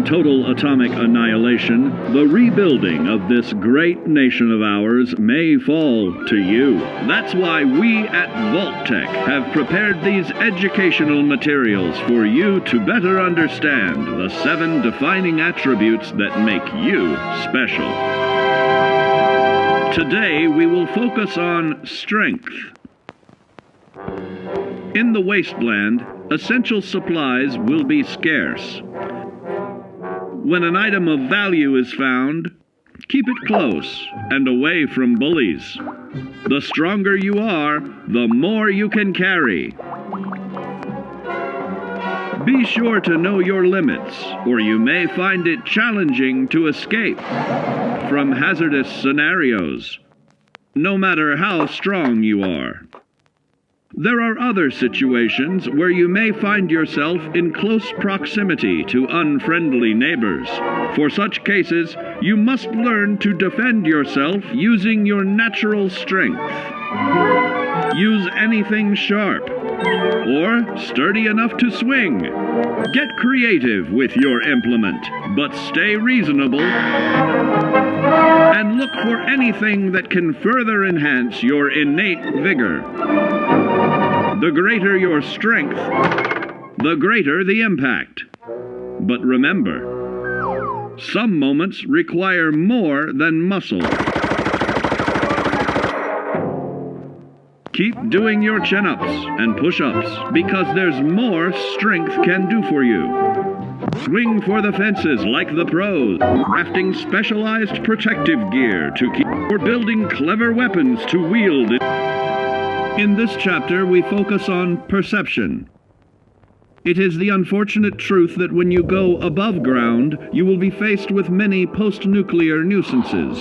facing total atomic annihilation, the rebuilding of this great nation of ours may fall to you. That's why we at Vault-Tec have prepared these educational materials for you to better understand the 7 defining attributes that make you special. Today, we will focus on strength. In the wasteland, essential supplies will be scarce. When an item of value is found, keep it close and away from bullies. The stronger you are, the more you can carry. Be sure to know your limits, or you may find it challenging to escape from hazardous scenarios, no matter how strong you are. There are other situations where you may find yourself in close proximity to unfriendly neighbors. For such cases, you must learn to defend yourself using your natural strength. Use anything sharp or sturdy enough to swing. Get creative with your implement, but stay reasonable. And look for anything that can further enhance your innate vigor. The greater your strength, the greater the impact. But remember, some moments require more than muscle. Keep doing your chin-ups and push-ups, because there's more strength can do for you. Swing for the fences like the pros, crafting specialized protective gear to keep, or building clever weapons to wield. In this chapter, we focus on perception. It is the unfortunate truth that when you go above ground, you will be faced with many post-nuclear nuisances.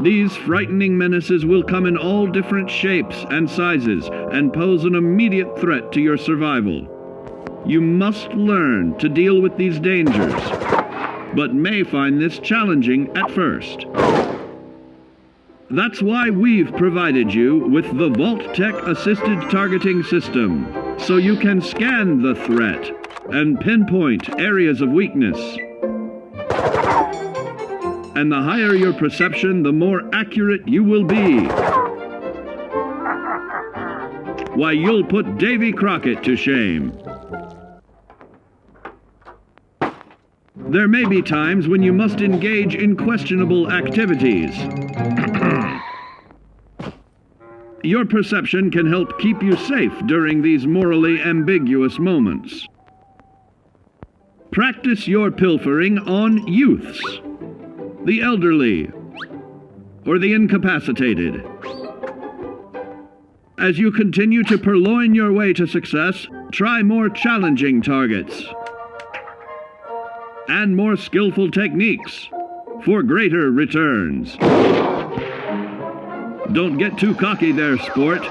These frightening menaces will come in all different shapes and sizes and pose an immediate threat to your survival. You must learn to deal with these dangers, but may find this challenging at first. That's why we've provided you with the Vault-Tec Assisted Targeting System, so you can scan the threat and pinpoint areas of weakness. And the higher your perception, the more accurate you will be. Why, you'll put Davy Crockett to shame. There may be times when you must engage in questionable activities. Your perception can help keep you safe during these morally ambiguous moments. Practice your pilfering on youths, the elderly, or the incapacitated. As you continue to purloin your way to success, try more challenging targets and more skillful techniques for greater returns. Don't get too cocky there, sport.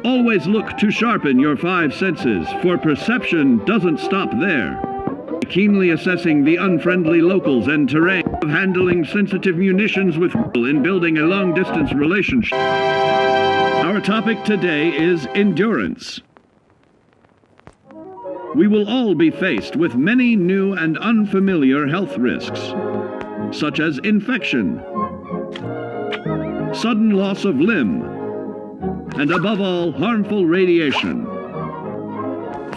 Always look to sharpen your 5 senses, for perception doesn't stop there. Keenly assessing the unfriendly locals and terrain, of handling sensitive munitions with in building a long-distance relationship. Our topic today is endurance. We will all be faced with many new and unfamiliar health risks, such as infection, sudden loss of limb, and above all, harmful radiation.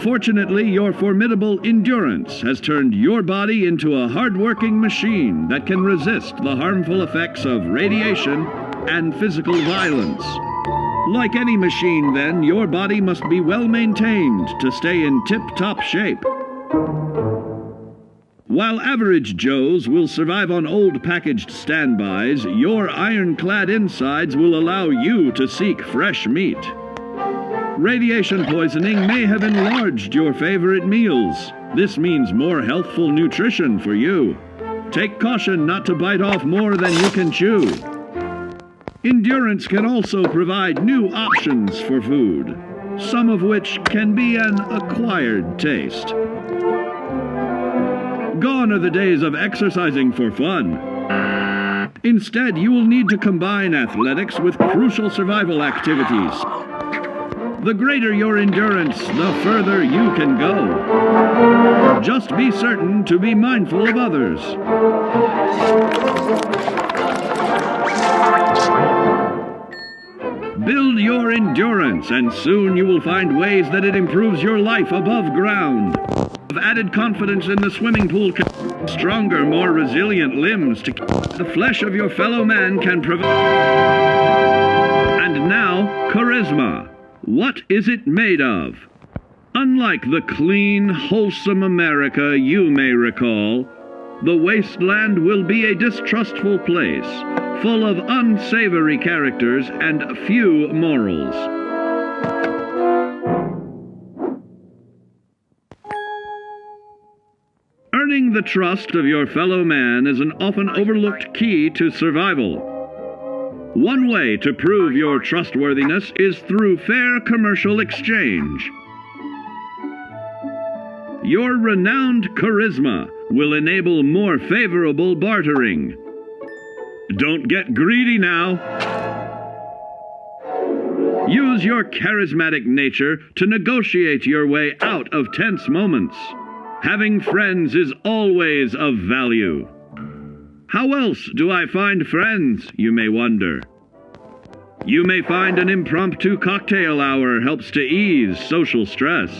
Fortunately, your formidable endurance has turned your body into a hard-working machine that can resist the harmful effects of radiation and physical violence. Like any machine, then, your body must be well maintained to stay in tip-top shape. While average Joes will survive on old packaged standbys, your ironclad insides will allow you to seek fresh meat. Radiation poisoning may have enlarged your favorite meals. This means more healthful nutrition for you. Take caution not to bite off more than you can chew. Endurance can also provide new options for food, some of which can be an acquired taste. Gone are the days of exercising for fun. Instead, you will need to combine athletics with crucial survival activities. The greater your endurance, the further you can go. Just be certain to be mindful of others. Build your endurance, and soon you will find ways that it improves your life above ground. Have added confidence in the swimming pool, stronger, more resilient limbs to the flesh of your fellow man can provide. And now, charisma. What is it made of? Unlike the clean, wholesome America you may recall, the wasteland will be a distrustful place, full of unsavory characters and few morals. Earning the trust of your fellow man is an often overlooked key to survival. One way to prove your trustworthiness is through fair commercial exchange. Your renowned charisma will enable more favorable bartering. Don't get greedy now. Use your charismatic nature to negotiate your way out of tense moments. Having friends is always of value. How else do I find friends, you may wonder? You may find an impromptu cocktail hour helps to ease social stress.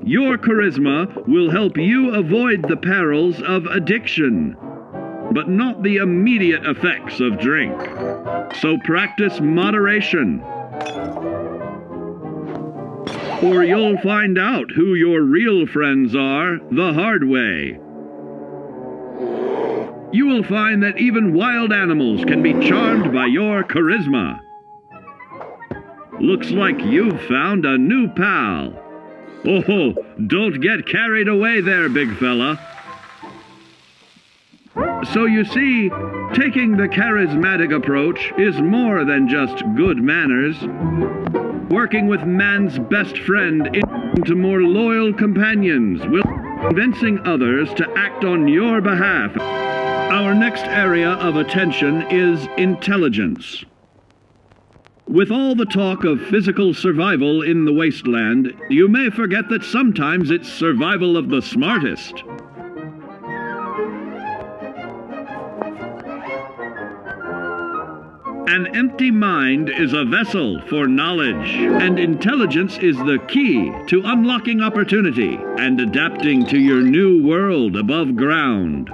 Your charisma will help you avoid the perils of addiction, but not the immediate effects of drink. So practice moderation, or you'll find out who your real friends are the hard way. You will find that even wild animals can be charmed by your charisma. Looks like you've found a new pal. Oh, don't get carried away there, big fella. So you see, taking the charismatic approach is more than just good manners. Working with man's best friend into more loyal companions will convincing others to act on your behalf. Our next area of attention is intelligence. With all the talk of physical survival in the wasteland, you may forget that sometimes it's survival of the smartest. An empty mind is a vessel for knowledge, and intelligence is the key to unlocking opportunity and adapting to your new world above ground.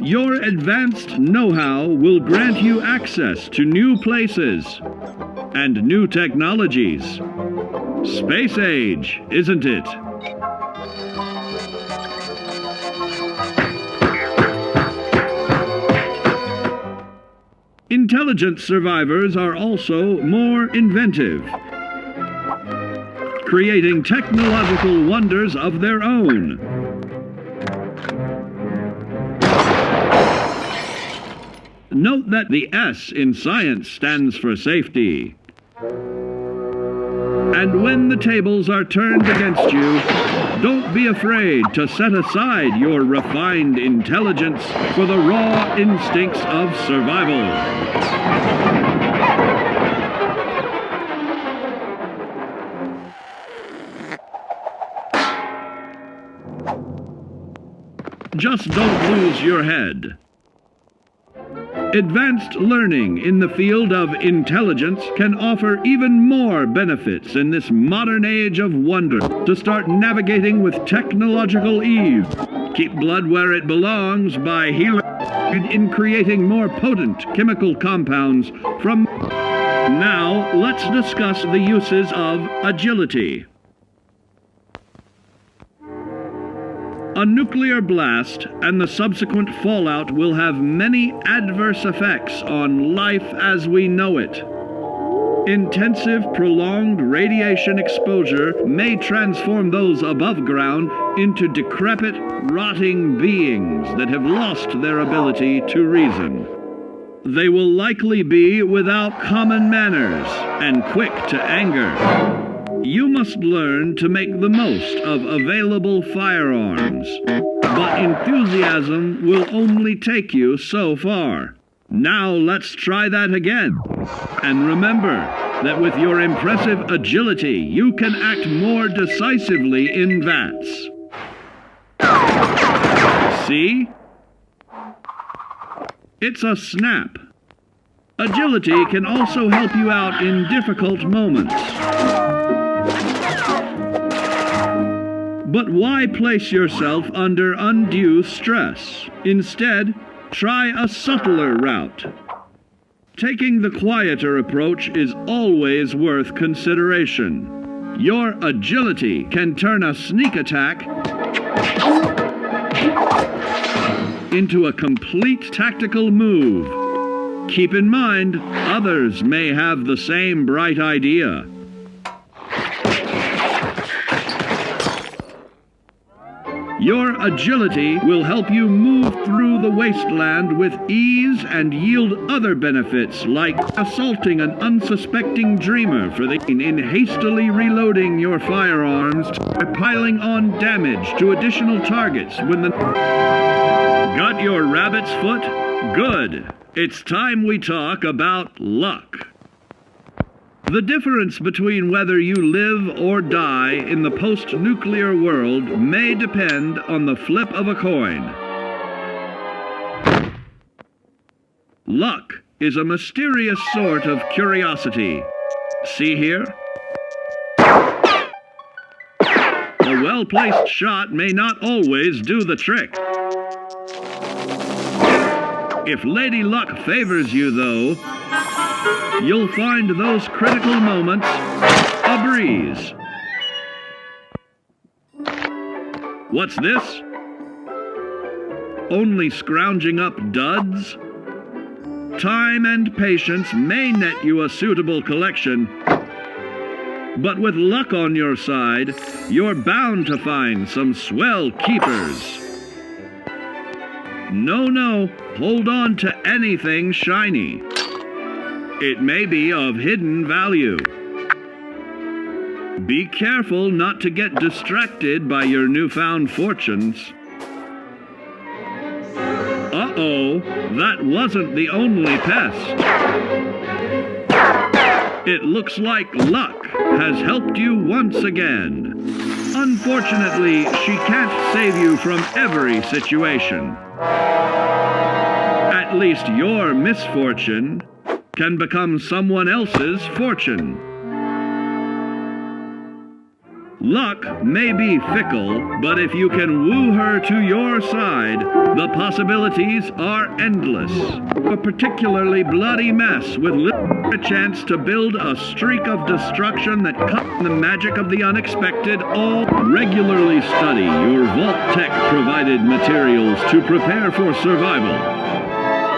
Your advanced know-how will grant you access to new places and new technologies. Space age, isn't it? Intelligent survivors are also more inventive, creating technological wonders of their own. Note that the S in science stands for safety. And when the tables are turned against you, don't be afraid to set aside your refined intelligence for the raw instincts of survival. Just don't lose your head. Advanced learning in the field of intelligence can offer even more benefits in this modern age of wonder to start navigating with technological ease. Keep blood where it belongs by healing in creating more potent chemical compounds from... Now, let's discuss the uses of agility. A nuclear blast and the subsequent fallout will have many adverse effects on life as we know it. Intensive, prolonged radiation exposure may transform those above ground into decrepit, rotting beings that have lost their ability to reason. They will likely be without common manners and quick to anger. You must learn to make the most of available firearms, but enthusiasm will only take you so far. Now let's try that again. And remember, that with your impressive agility, you can act more decisively in vats. See? It's a snap. Agility can also help you out in difficult moments. But why place yourself under undue stress? Instead, try a subtler route. Taking the quieter approach is always worth consideration. Your agility can turn a sneak attack into a complete tactical move. Keep in mind, others may have the same bright idea. Your agility will help you move through the wasteland with ease and yield other benefits like assaulting an unsuspecting dreamer in hastily reloading your firearms by piling on damage to additional targets when the... Got your rabbit's foot? Good. It's time we talk about luck. The difference between whether you live or die in the post-nuclear world may depend on the flip of a coin. Luck is a mysterious sort of curiosity. See here? A well-placed shot may not always do the trick. If Lady Luck favors you, though, you'll find those critical moments a breeze. What's this? Only scrounging up duds? Time and patience may net you a suitable collection, but with luck on your side, you're bound to find some swell keepers. No, hold on to anything shiny. It may be of hidden value. Be careful not to get distracted by your newfound fortunes. Uh-oh, that wasn't the only pest. It looks like luck has helped you once again. Unfortunately, she can't save you from every situation. At least your misfortune can become someone else's fortune. Luck may be fickle, but if you can woo her to your side, the possibilities are endless. A particularly bloody mess with little chance to build a streak of destruction that cuts the magic of the unexpected. All regularly study your Vault Tech provided materials to prepare for survival.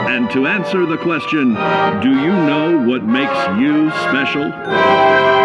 And to answer the question, do you know what makes you special?